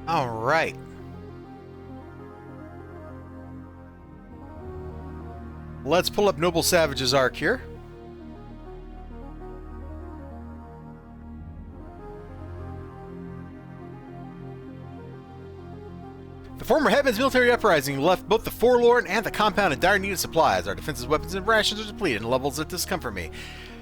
All right. Let's pull up Noble Savage's arc here. The former headman's military uprising left both the Forlorn and the compound in dire need of supplies. Our defenses, weapons, and rations are depleted in levels that discomfort me.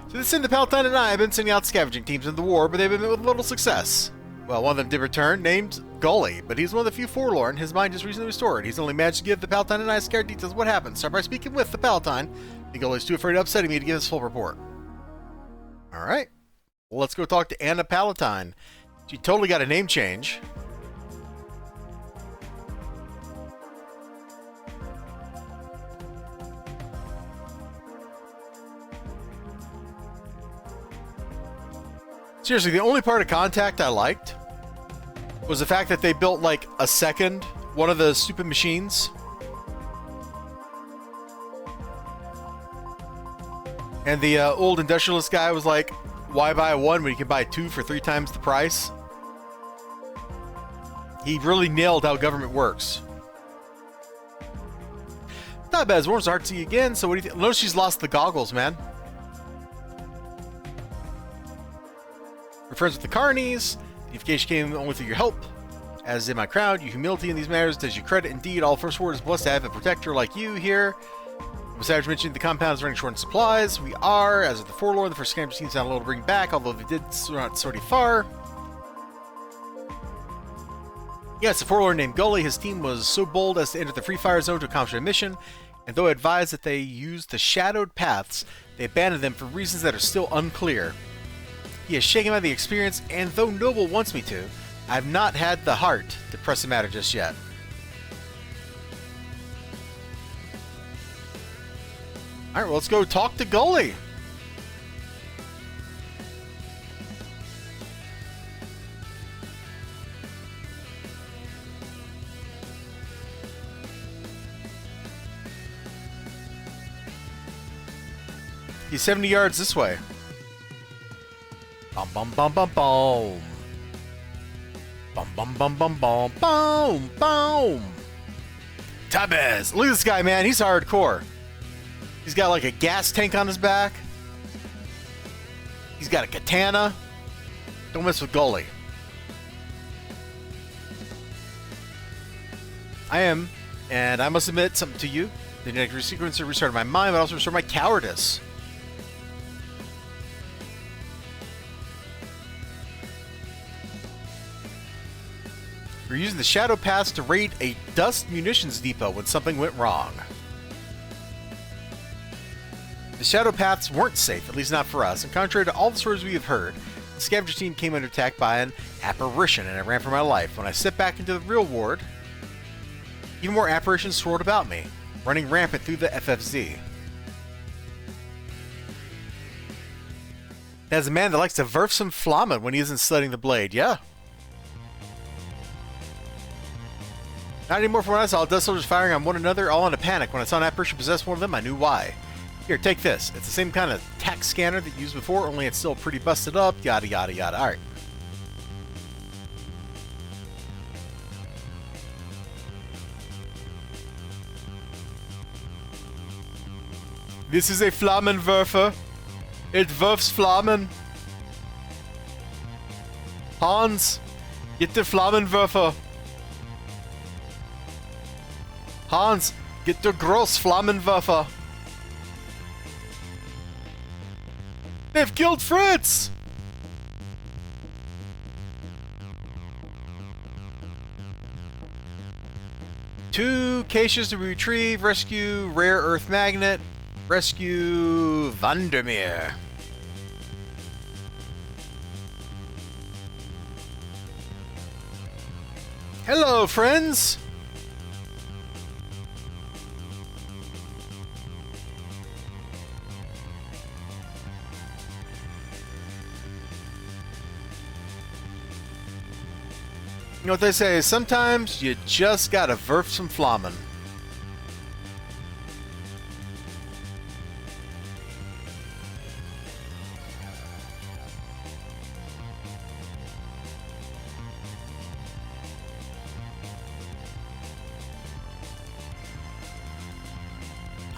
To this end, the Palatine and I have been sending out scavenging teams into the war, but they've been met with little success. Well, one of them did return, named Gully, but he's one of the few Forlorn. His mind is recently restored. He's only managed to give the Palatine and I scare details of what happened. Start by speaking with the Palatine. The Gully's too afraid of upsetting me to give his full report. Alright. Well, let's go talk to Anna Palatine. She totally got a name change. Seriously, the only part of Contact I liked was the fact that they built, like, a second one of the stupid machines. And the old industrialist guy was like, why buy one when you can buy two for 3 times the price? He really nailed how government works. Not bad, as warms heart to see you again, so what do you think? Notice she's lost the goggles, man. We're friends with the Carnies. The unification came only through your help. As in my crowd, your humility in these matters does you credit. Indeed, all First Ward is blessed to have a protector like you here. Savage mentioned the compound is running short on supplies. We are, as of the Forlorn, the first scanner seems not a little to bring back, although they did not sortie far. Yes, a Forlorn named Gully. His team was so bold as to enter the Free Fire Zone to accomplish a mission, and though advised that they used the shadowed paths, they abandoned them for reasons that are still unclear. He is shaken by the experience, and though Noble wants me to, I have not had the heart to press the matter just yet. Alright, well, let's go talk to Gully. He's 70 yards this way. Bum bum bum bum bum. Bum bum bum bum bum boom boom. Tabez! Look at this guy, man. He's hardcore. He's got like a gas tank on his back. He's got a katana. Don't mess with Gully. I am, and I must admit something to you. The genetic resequencer restarted my mind, but also restored my cowardice. We're using the Shadow Pass to raid a dust munitions depot when something went wrong. The Shadow Paths weren't safe, at least not for us, and contrary to all the stories we have heard, the scavenger team came under attack by an apparition, and I ran for my life. When I stepped back into the real ward, even more apparitions swirled about me, running rampant through the FFZ. As a man that likes to verf some flamen when he isn't studying the blade, yeah. Not anymore from when I saw dust soldiers firing on one another, all in a panic. When I saw an apparition possess one of them, I knew why. Here, take this. It's the same kind of tac scanner that you used before, only it's still pretty busted up, yada yada yada. Alright. This is a Flammenwerfer. It werfs Flammen. Hans, get the Flammenwerfer. Hans, get the gross Flammenwerfer. They've killed Fritz! Two caches to retrieve, rescue rare earth magnet, rescue Vandermeer. Hello, friends! You know what they say, sometimes you just gotta verf some flamen.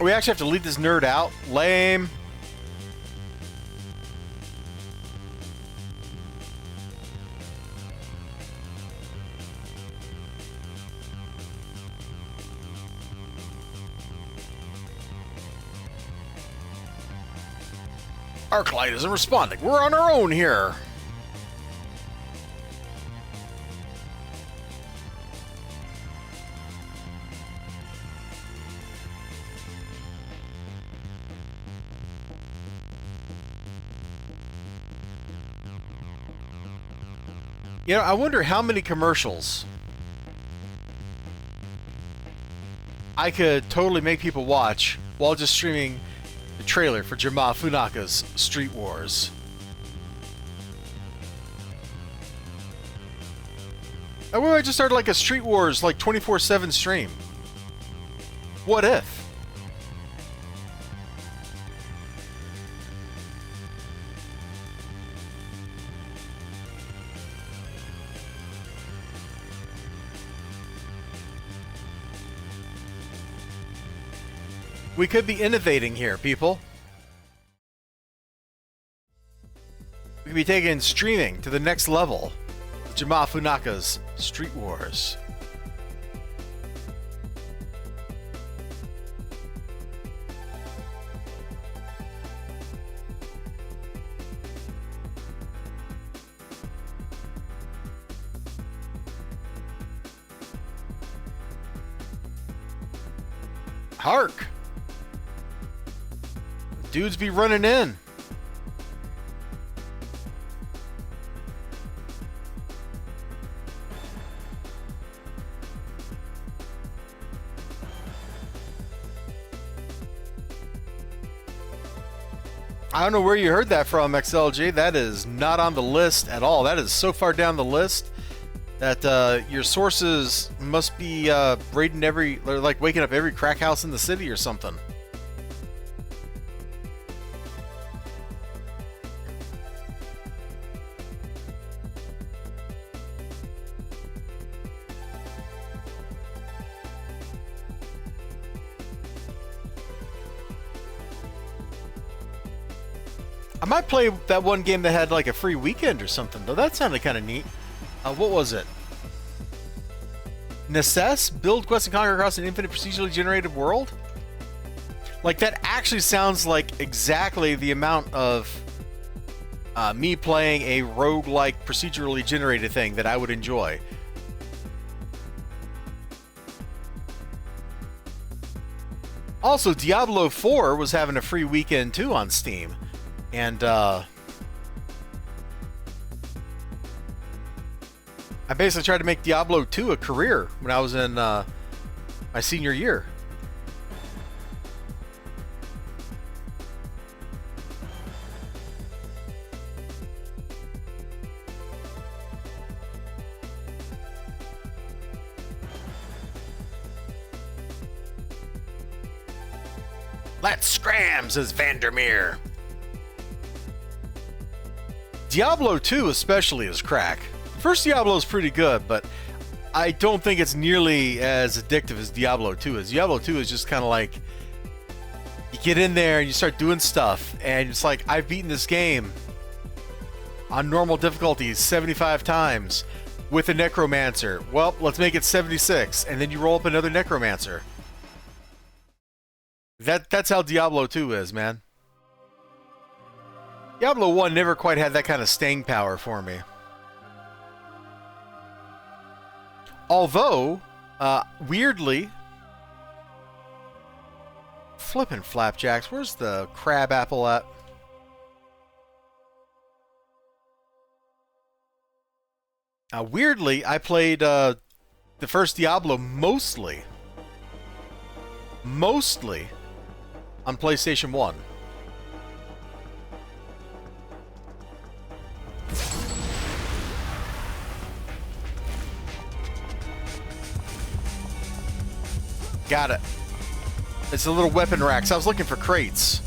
We actually have to lead this nerd out. Lame. Arclight isn't responding. We're on our own here. You know, I wonder how many commercials I could totally make people watch while just streaming the trailer for Jama Funaka's Street Wars. I would just start like a Street Wars like 24/7 stream. What if? We could be innovating here, people. We could be taking streaming to the next level. Jama Funaka's Street Wars. Hark! Dudes be running in. I don't know where you heard that from, XLG. That is not on the list at all. That is so far down the list that your sources must be raiding every, or like waking up every crack house in the city or something. I might play that one game that had like a free weekend or something, though. That sounded kind of neat. What was it? Necess? Build, quest, and conquer across an infinite procedurally generated world? Like, that actually sounds like exactly the amount of me playing a roguelike procedurally generated thing that I would enjoy. Also, Diablo 4 was having a free weekend too on Steam. And I basically tried to make Diablo 2 a career when I was in my senior year. Let's scram, says Vandermeer. Diablo 2 especially is crack. First Diablo is pretty good, but I don't think it's nearly as addictive as Diablo 2 is. Diablo 2 is just kind of like, you get in there and you start doing stuff, and it's like, I've beaten this game on normal difficulties 75 times with a necromancer. Well, let's make it 76, and then you roll up another necromancer. That's how Diablo 2 is, man. Diablo 1 never quite had that kind of staying power for me. Although, weirdly... Flippin' flapjacks, where's the crab apple at? Weirdly, I played the first Diablo mostly on PlayStation 1. Got it. It's a little weapon rack, so I was looking for crates.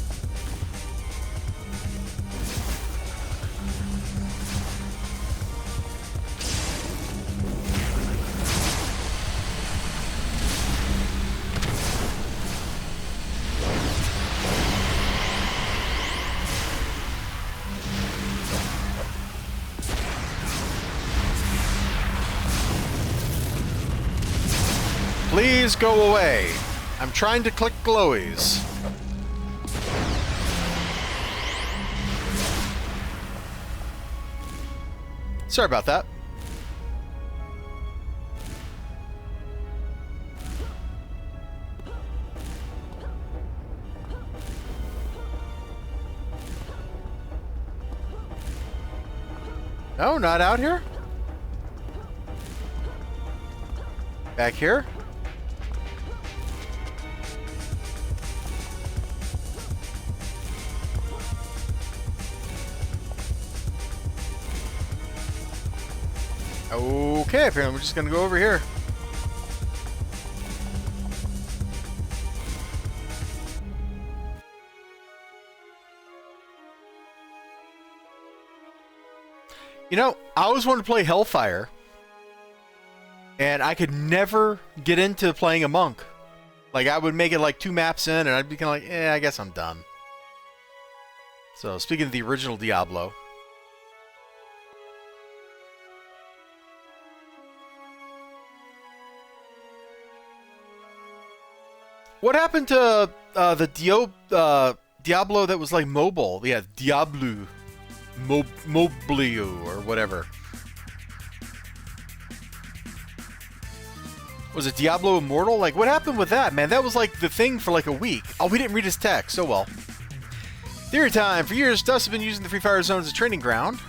Please go away. I'm trying to click glowies. Sorry about that. No, not out here. Back here. Okay, apparently we're just gonna go over here. You know, I always wanted to play Hellfire, and I could never get into playing a monk. Like, I would make it like 2 maps in, and I'd be kind of like, I guess I'm done. So, speaking of the original Diablo. What happened to the Diablo that was like mobile? Yeah, Diablo. Moblio or whatever. Was it Diablo Immortal? Like, what happened with that, man? That was like the thing for like a week. Oh, we didn't read his text. Oh well. Theory time. For years, Dust have been using the Free Fire Zone as a training ground.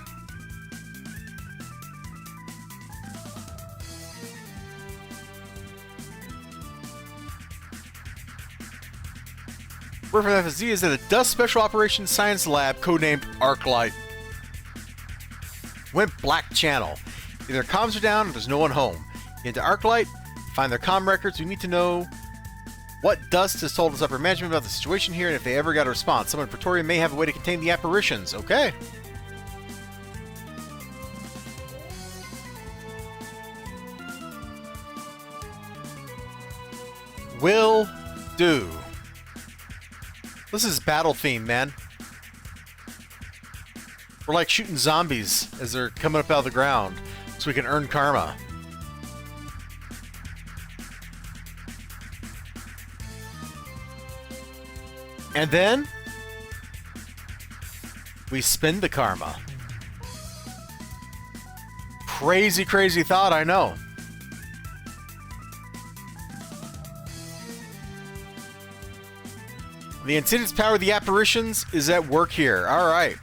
Word from FSZ is that a Dust Special Operations Science Lab, codenamed Arclight, went black channel. Either comms are down or there's no one home. Get into Arclight, find their comm records. We need to know what Dust has told us upper management about the situation here and if they ever got a response. Someone in Pretoria may have a way to contain the apparitions. Okay. Will do. This is battle theme, man. We're like shooting zombies as they're coming up out of the ground so we can earn karma. And then we spend the karma. Crazy, crazy thought, I know. The insidious power of the apparitions is at work here. All right.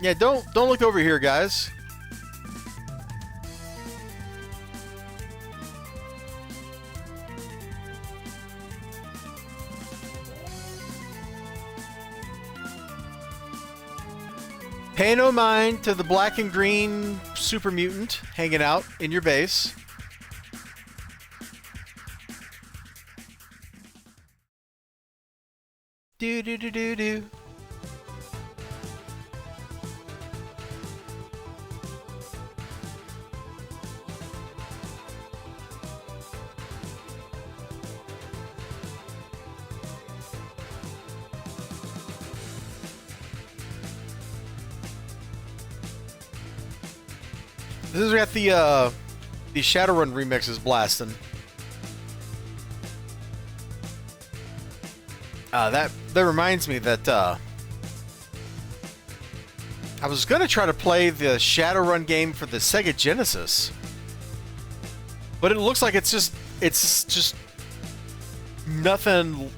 Yeah, don't look over here, guys. Pay no mind to the black and green super mutant hanging out in your base. Do do do do do. This is got the Shadowrun remixes blasting. That reminds me that I was gonna try to play the Shadowrun game for the Sega Genesis, but it looks like it's just nothing.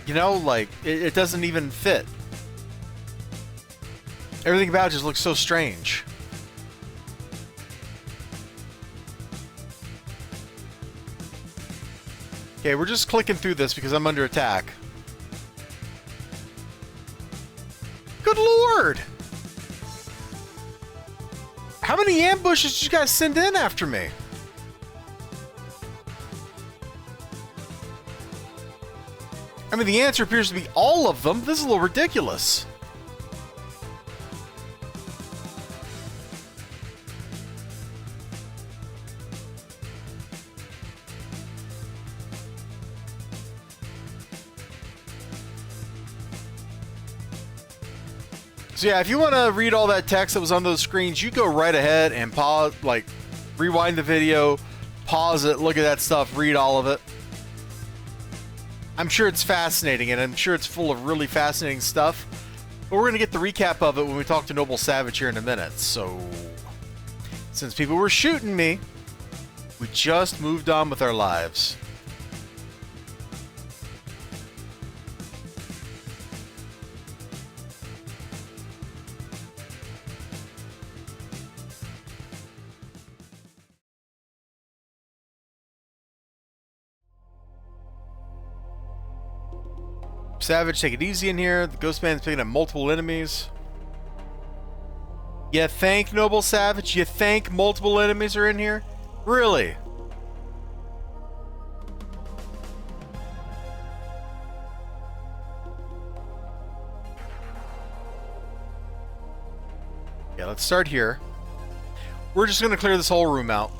You know, like it doesn't even fit. Everything about it just looks so strange. Okay, we're just clicking through this because I'm under attack. Good lord! How many ambushes did you guys send in after me? I mean, the answer appears to be all of them. This is a little ridiculous. So yeah, if you want to read all that text that was on those screens, you go right ahead and pause, like, rewind the video, pause it, look at that stuff, read all of it. I'm sure it's fascinating, and I'm sure it's full of really fascinating stuff. But we're going to get the recap of it when we talk to Noble Savage here in a minute. So, since people were shooting me, we just moved on with our lives. Savage, take it easy in here. The Ghost Man's picking up multiple enemies. You think, Noble Savage? You think multiple enemies are in here? Really? Yeah, let's start here. We're just going to clear this whole room out.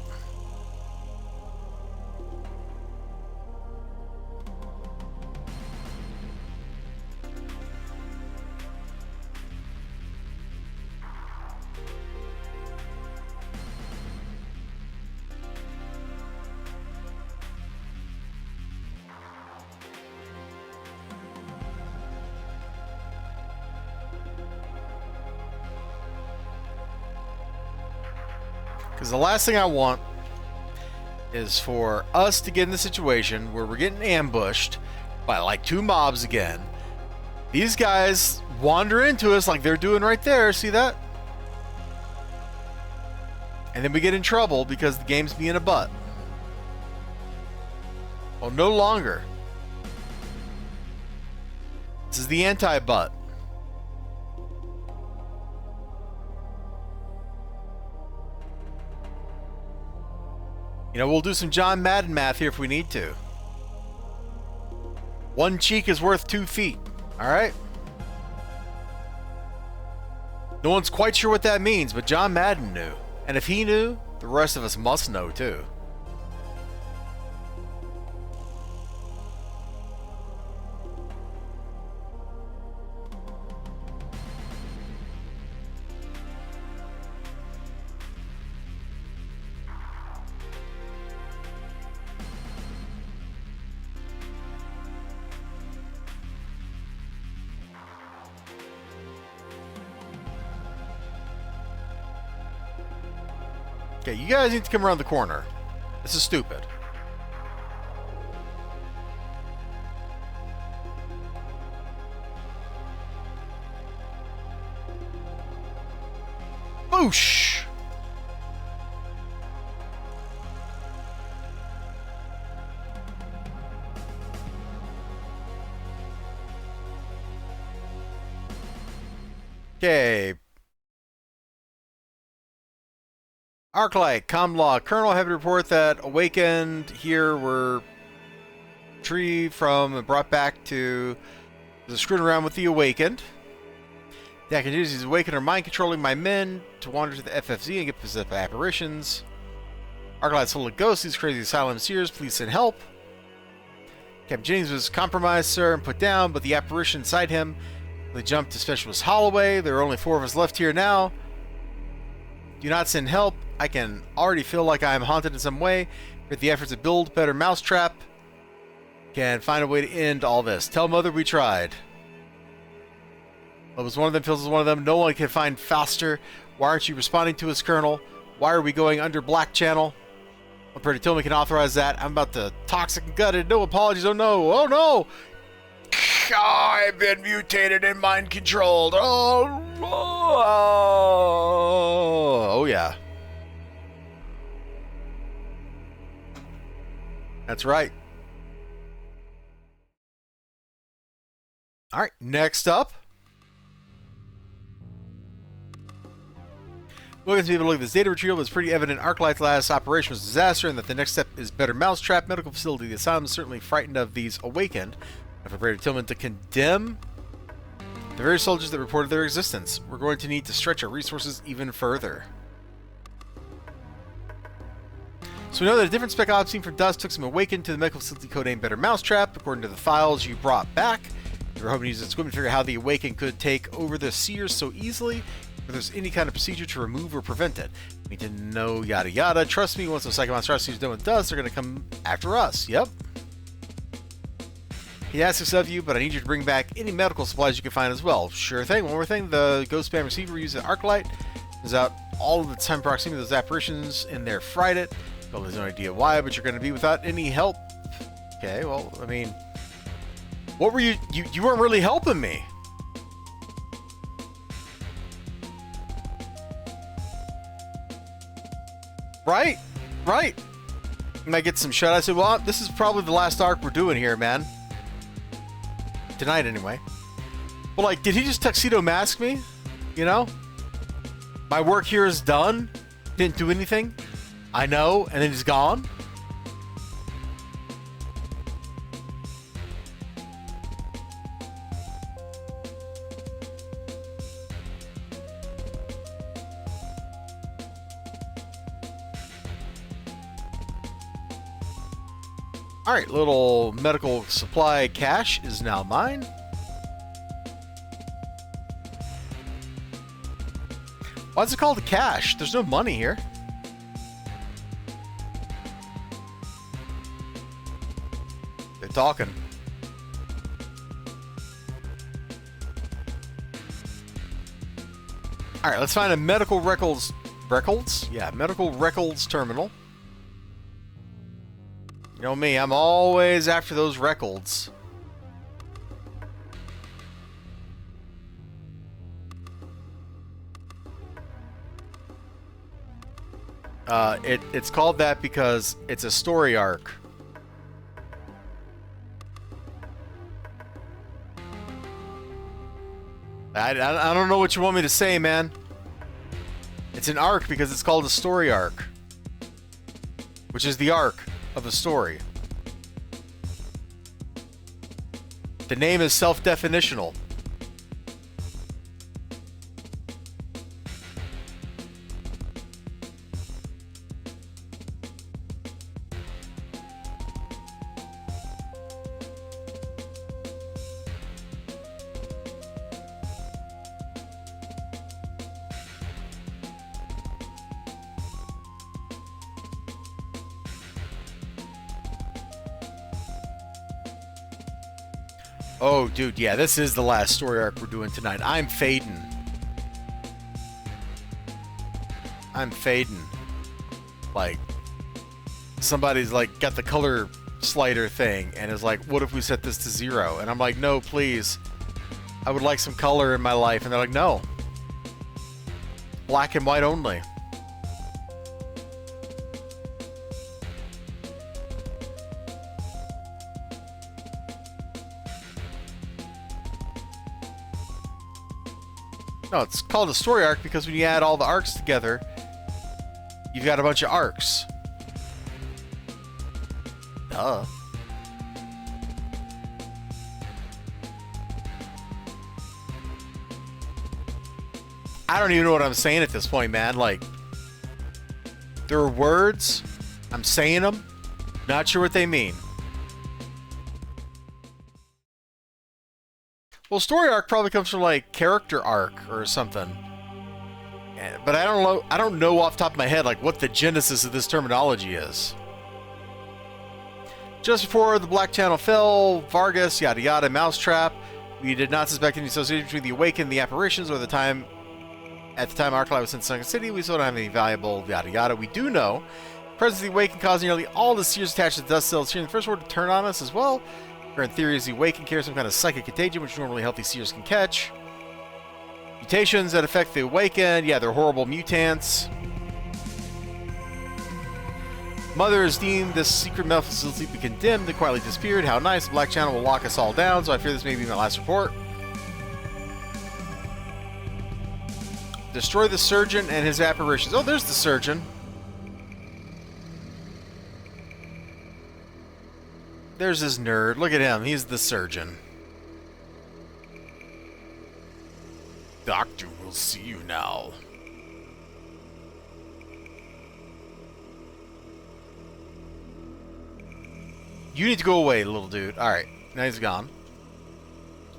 Because the last thing I want is for us to get in the situation where we're getting ambushed by like 2 mobs again. These guys wander into us like they're doing right there. See that? And then we get in trouble because the game's being a butt. Well, no longer. This is the anti-butt. You know, we'll do some John Madden math here if we need to. 1 cheek is worth 2 feet. Alright? No one's quite sure what that means, but John Madden knew. And if he knew, the rest of us must know too. Okay, you guys need to come around the corner. This is stupid. Boosh! Okay. Arclight, Comlaw, Colonel, have to report that awakened here were retrieved from and brought back to the screwing around with the awakened. The activities awakened are mind controlling my men to wander to the FFZ and get possessed by apparitions. Arclight's full of ghosts, these crazy asylum seers, please send help. Captain Jennings was compromised, sir, and put down, but the apparition inside him, they jumped to Specialist Holloway. There are only 4 of us left here now. Do not send help. I can already feel like I am haunted in some way. With the efforts to build a better mousetrap, can find a way to end all this. Tell Mother we tried. Well, was one of them, feels as one of them. No one can find Faster. Why aren't you responding to us, Colonel? Why are we going under Black Channel? I'm pretty told we can authorize that. I'm about to toxic and gutted. No apologies. Oh no. Oh no. I've been mutated and mind controlled. Oh yeah. That's right. All right, next up. Look at this data retrieval. It's pretty evident Arclight's last operation was a disaster and that the next step is better mousetrap. Medical facility. The asylum is certainly frightened of these awakened. I've prepared Tillman to condemn the very soldiers that reported their existence. We're going to need to stretch our resources even further. So we know that a different spec ops team from Dust took some awakened to the medical facility codenamed Better Mousetrap. According to the files you brought back, We're hoping to use its equipment to figure out how the Awakened could take over the Seers so easily, if there's any kind of procedure to remove or prevent it. We need to know yada yada. Trust me, once those psychic monstrosities done with dust, they're going to come after us. Yep. He asks us of you, but I need you to bring back any medical supplies you can find as well. Sure thing. One more thing, the Ghost Spam receiver used at Arclight is out all of the time proximity of those apparitions in there fried it. Well, there's no idea why, but you're going to be without any help. Okay, well, I mean, what were you weren't really helping me. Right? Right. And I get some shut. I said, well, this is probably the last arc we're doing here, man. Tonight, anyway. But, like, did he just tuxedo mask me? You know? My work here is done. Didn't do anything. I know. And then he's gone. Alright, little medical supply cache is now mine. Why is it called a cache? There's no money here. They're talking. Alright, let's find a medical records... Records? Yeah, medical records terminal. You know me, I'm always after those records. It's called that because it's a story arc. I don't know what you want me to say, man. It's an arc because it's called a story arc. Which is the arc of a story. The name is self-definitional. Oh, dude, yeah, this is the last story arc we're doing tonight. I'm fading. I'm fading. Like, somebody's, like, got the color slider thing, and is like, what if we set this to 0? And I'm like, no, please. I would like some color in my life. And they're like, no. Black and white only. No, it's called a story arc because when you add all the arcs together, you've got a bunch of arcs. Duh. I don't even know what I'm saying at this point, man. Like, there are words, I'm saying them, not sure what they mean. Well, story arc probably comes from like character arc or something, but I don't know off the top of my head like what the genesis of this terminology is. Just before the Black Channel fell, Vargas, yada yada, Mousetrap. We did not suspect any association between the Awakened and the apparitions, or the time. At the time Arclight was in Sunken City, we still don't have any valuable yada yada. We do know the presence of the Awakened caused nearly all the Seers attached to the dust cells here in the first world to turn on us as well. Current theory is the Awakened carries some kind of psychic contagion, which normally healthy Seers can catch. Mutations that affect the Awakened. Yeah, they're horrible mutants. Mother has deemed this secret medical facility to be condemned. They quietly disappeared. How nice. The Black Channel will lock us all down, so I fear this may be my last report. Destroy the Surgeon and his apparitions. Oh, there's the Surgeon. There's his nerd. Look at him. He's the Surgeon. Doctor will see you now. You need to go away, little dude. Alright. Now he's gone.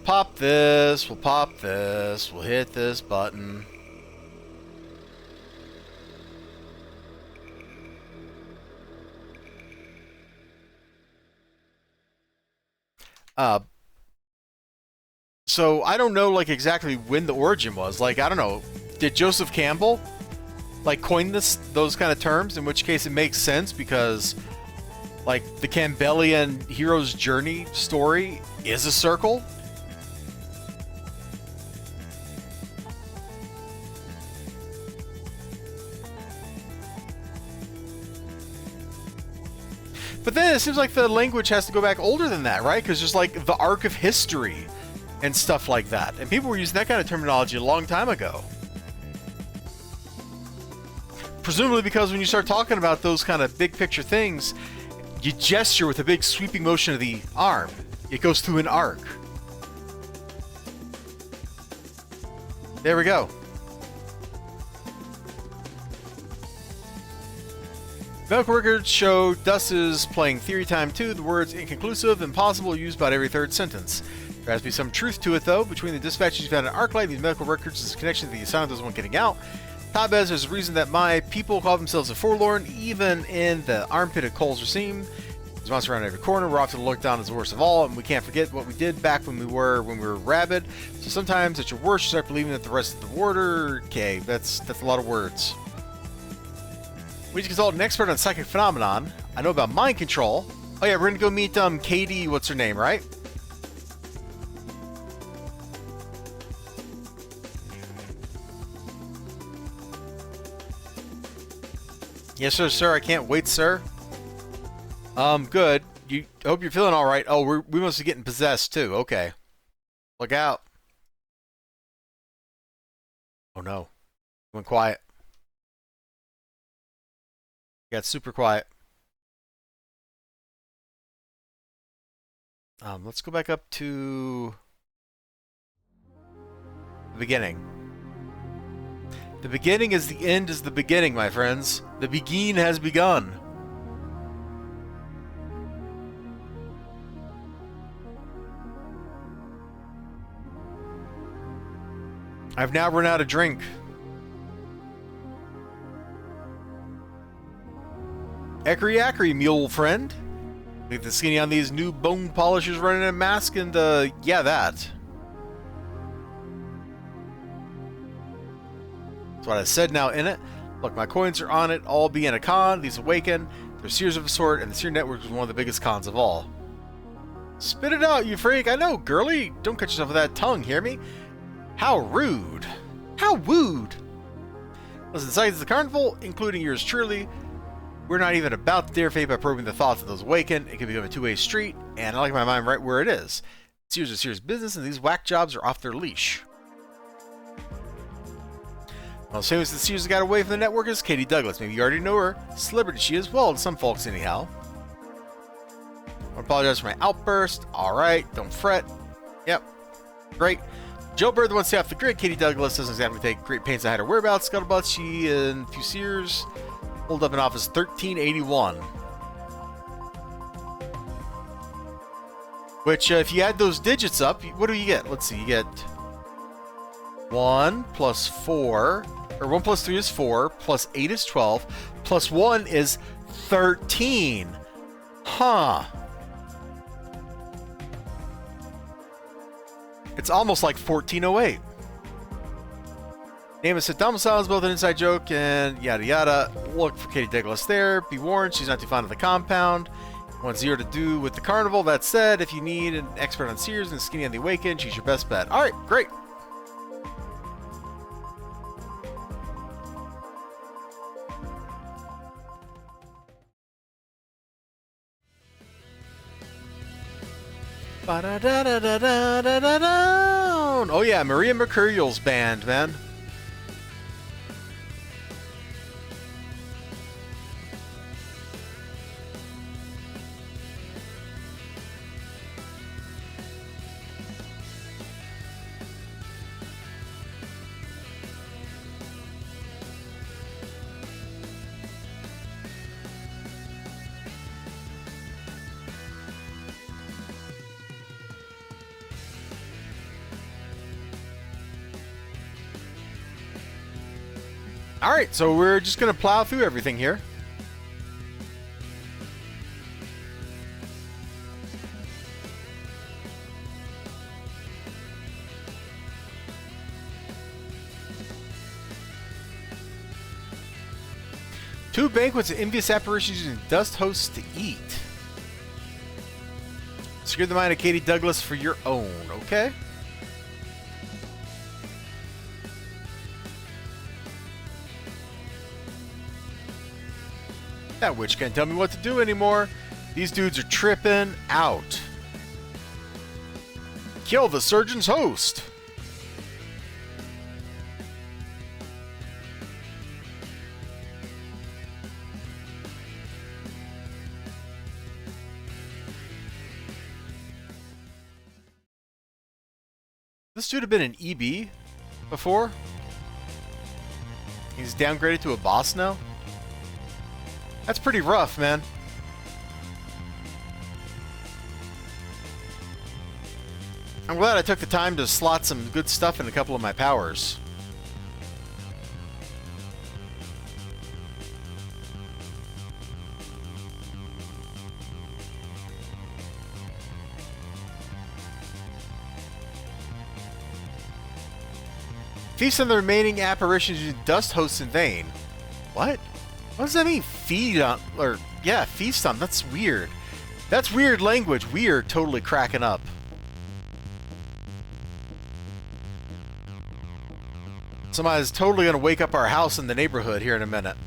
pop this, we'll pop this, we'll hit this button. So I don't know like exactly when the origin was. Like, I don't know, did Joseph Campbell like coin those kind of terms? In which case it makes sense because like the Campbellian hero's journey story is a circle. But then it seems like the language has to go back older than that, right? Because there's like the arc of history and stuff like that. And people were using that kind of terminology a long time ago. Presumably because when you start talking about those kind of big picture things, you gesture with a big sweeping motion of the arm. It goes through an arc. There we go. Medical records show Dust is playing Theory Time 2. The words inconclusive, impossible, used about every third sentence. There has to be some truth to it, though. Between the dispatches you found in Arclight, these medical records, is a connection to the assignment of those one getting out. Tabez, there's a reason that my people call themselves a forlorn, even in the armpit of Cole's Racine. There's monsters around every corner. We're often looked down as the worst of all, and we can't forget what we did back when we were rabid. So sometimes at your worst, you start believing that the rest of the order. Okay, that's a lot of words. We need to consult an expert on psychic phenomenon. I know about mind control. Oh yeah, we're gonna go meet Katie. What's her name, right? Yes, sir. I can't wait, sir. Good. I hope you're feeling all right. Oh, we must be getting possessed too. Okay. Look out. Oh no. Went quiet. Got super quiet. Let's go back up to the beginning. The beginning is the end is the beginning, my friends. The begin has begun. I've now run out of drink. Acry, mule friend. Leave the skinny on these new bone polishers running a mask and, yeah, that. That's what I said now in it. Look, my coins are on it, all being a con. These awaken. They're seers of a sort, and the seer network is one of the biggest cons of all. Spit it out, you freak. I know, girly. Don't cut yourself with that tongue, hear me? How rude. How wooed. Listen, besides the carnival, including yours truly, we're not even about to dare fate by probing the thoughts of those awakened. It can become a two-way street, and I like my mind right where it is. Seers are serious business, and these whack jobs are off their leash. Well, as famous as the Seers that got away from the network is Katie Douglas. Maybe you already know her. Celebrity she is, well, to some folks anyhow. I apologize for my outburst. Alright, don't fret. Yep. Great. Joe Bird, the one stay off the grid. Katie Douglas doesn't exactly take great pains to hide her whereabouts. Scuttlebutt, she and a few Seers pulled up in office 1381. Which, if you add those digits up, what do you get? Let's see, you get 1 plus 4, or 1 plus 3 is 4, plus 8 is 12, plus 1 is 13. Huh. It's almost like 1408. Name is domicile is both an inside joke and yada yada. Look for Katie Douglas there. Be warned, she's not too fond of the compound. Wants zero to do with the carnival. That said, if you need an expert on Seers and skinny on the awakened, she's your best bet. Alright, great. Oh yeah, Maria Mercurial's band, man. Alright, so we're just going to plow through everything here. Two banquets of envious apparitions using dust hosts to eat. Secure the mind of Katie Douglas for your own, okay? That witch can't tell me what to do anymore. These dudes are tripping out. Kill the surgeon's host. This dude have been an EB before? He's downgraded to a boss now? That's pretty rough, man. I'm glad I took the time to slot some good stuff in a couple of my powers. Feast on the remaining apparitions using dust hosts in vain. What? What does that mean? Feed on, or, yeah, feast on. That's weird. That's weird language. We are totally cracking up. Somebody's totally going to wake up our house in the neighborhood here in a minute.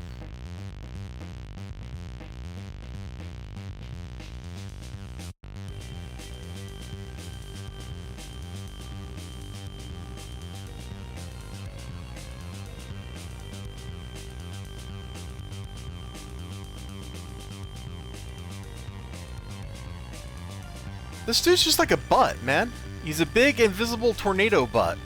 This dude's just like a butt, man. He's a big, invisible tornado butt.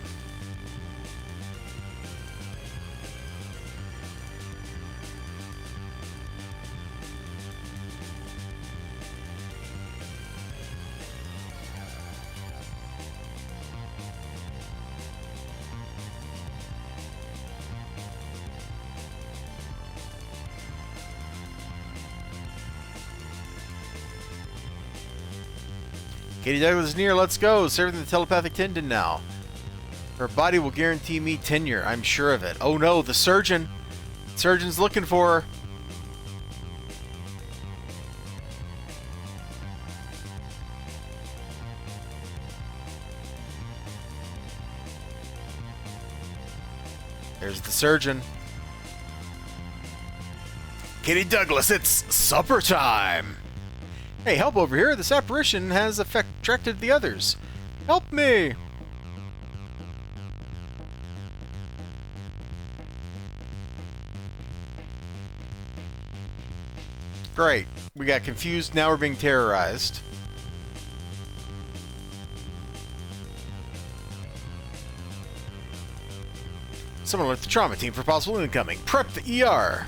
Katie Douglas is near. Let's go. Serving the telepathic tendon now. Her body will guarantee me tenure. I'm sure of it. Oh no, the surgeon. Surgeon's looking for her. There's the surgeon. Katie Douglas, it's supper time. Hey, help over here. This apparition has attracted the others. Help me! Great. We got confused. Now we're being terrorized. Someone alert the trauma team for possible incoming. Prep the ER.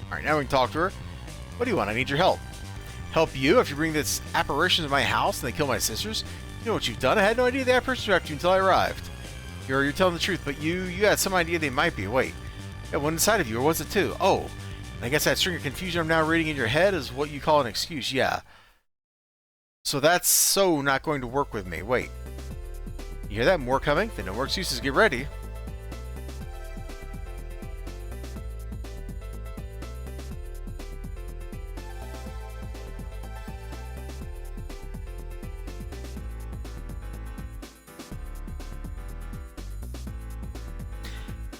Alright, now we can talk to her. What do you want? I need your help. Help you if you bring this apparition to my house and they kill my sisters? You know what you've done? I had no idea the apparition was after you until I arrived. You're telling the truth, but you had some idea they might be. Wait. Yeah, one inside of you, or was it two? Oh. I guess that string of confusion I'm now reading in your head is what you call an excuse. Yeah. So that's so not going to work with me. Wait. You hear that? More coming? Then no more excuses. Get ready.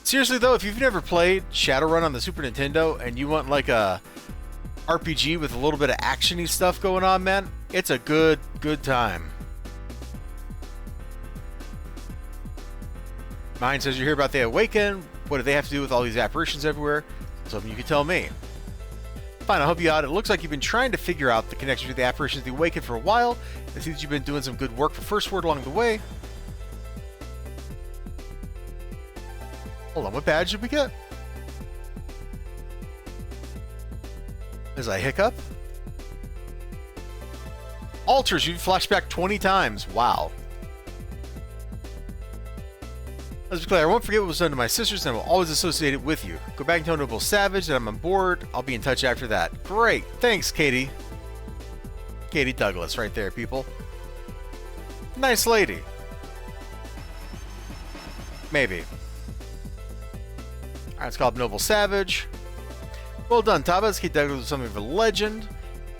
Seriously though, if you've never played Shadowrun on the Super Nintendo and you want like a RPG with a little bit of action-y stuff going on, man, it's a good time. Mine says you hear about the Awaken. What do they have to do with all these apparitions everywhere? Something you can tell me. Fine, I'll help you out. It looks like you've been trying to figure out the connection to the apparitions of the Awaken for a while. It seems you've been doing some good work for First Word along the way. Hold on, what badge did we get? As I hiccup? Alters, you flashback 20 times. Wow. Let's be clear, I won't forget what was done to my sisters and I will always associate it with you. Go back and tell Noble Savage that I'm on board. I'll be in touch after that. Great. Thanks, Katie. Katie Douglas right there, people. Nice lady. Maybe. Alright, let's call up Noble Savage. Well done, Tabas. Katie Douglas was something of a legend.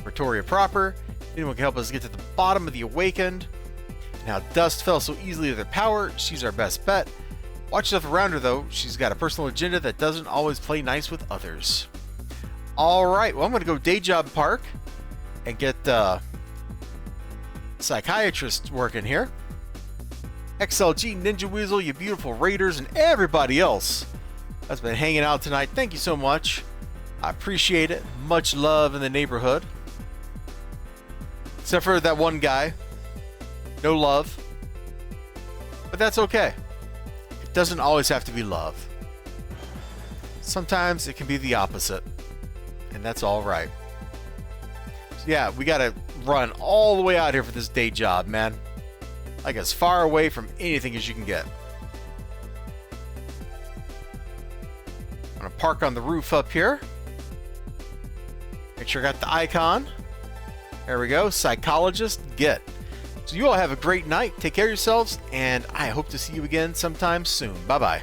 Pretoria proper. Anyone can help us get to the bottom of the Awakened. And how Dust fell so easily to their power. She's our best bet. Watch yourself around her, though. She's got a personal agenda that doesn't always play nice with others. Alright, well, I'm going to go Day Job Park and get Psychiatrist working here. XLG, Ninja Weasel, you beautiful raiders, and everybody else that's been hanging out tonight. Thank you so much. I appreciate it. Much love in the neighborhood. Except for that one guy. No love. But that's okay. It doesn't always have to be love. Sometimes it can be the opposite. And that's alright. So yeah, we gotta run all the way out here for this day job, man. Like as far away from anything as you can get. I'm gonna park on the roof up here. Make sure I got the icon. There we go. Psychologist, get. So you all have a great night. Take care of yourselves, and I hope to see you again sometime soon. Bye-bye.